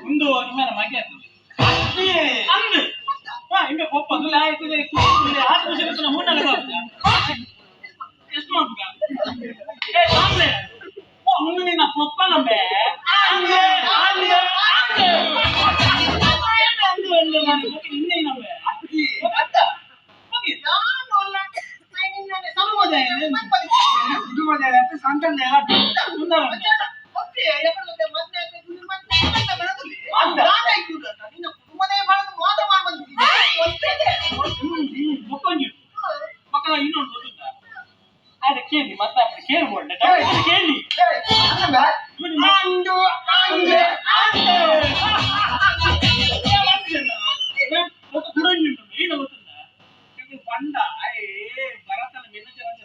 ಒಂದು ನಿಮ್ಮನ ಮಗೆ ಅಂದು ಹಿಂಗೆ ಒಪ್ಪದು ಆಯ್ತು ಆರು ವರ್ಷ ಮೂರ್ನಾಗ ಎಷ್ಟು ಮಾಡ್ಬೇಕ ಏ ಸಾಮ್ಲೆ ಮುಂದೆ ನಿನ್ನ ಪಪ್ಪ ನಂಬೆ ಇನ್ನೇ ನಂಬೆ ಮಕ್ಕಳ ಇನ್ನೊಂದು ಗೊತ್ತುಂಟಾ ಅದ ಕೇಳಿ ಮತ್ತೆ ಕೇಳ್ಬೋಡ್ಲೆ ಕೇಳಿ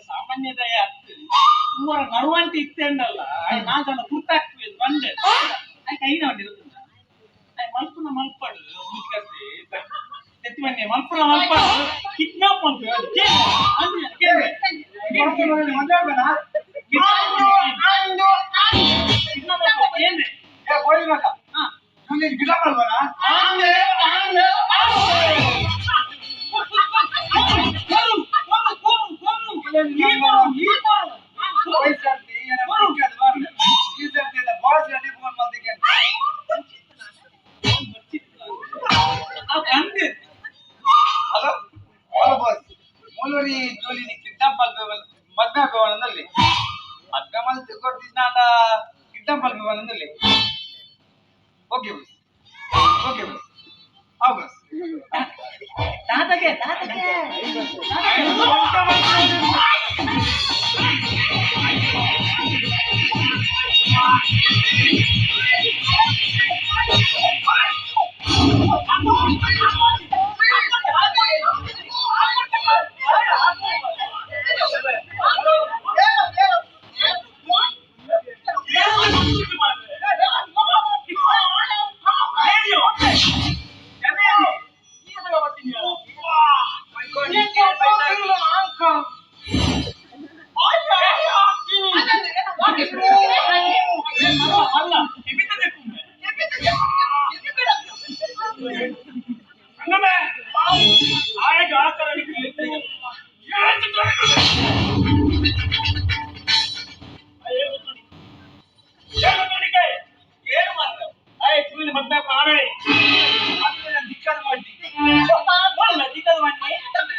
ಸಾಮಾನ್ಯದಯ ಸುಮಾರು ನರುವಂಟಿ ಇತ್ತೇಂಡಲ್ಲ ನಾಲ್ಕು ಜನ ಗುರ್ತಾಗ್ತದೆ ಬಂದೆ ಕೈನ ಬಂಡಿ ಗೊತ್ತುಂಟಾ ಮಲ್ಪುನ ಮಲ್ಪಾಡು ಮುಗಿಕತ್ತೆ ಎತ್ತಿ ಬನ್ನಿ ಮಲ್ಪುನ ಮಲ್ಪಾಡು ಕಿಡ್ನಾಪ್ ಮಾಡ್ತೀವಿ ಮೂಲೂರಿ ಜೋಲಿ ಕಿಡ್ನಾಪ್ ಮದ್ವೆ ಭವನದಲ್ಲಿ ಮದ್ವೆ ಮಲ್ತಿ ಕೊಡ್ತಿದ್ದ ಕಿಡ್ನಾಪ್ ಭವನದಲ್ಲಿ ಓಕೆ ಬಸ್ ಓಕೆ ಬಸ್ ಹಾ ಬಸ್ ತಾತಗೆ ಆಗ ಆ ತರ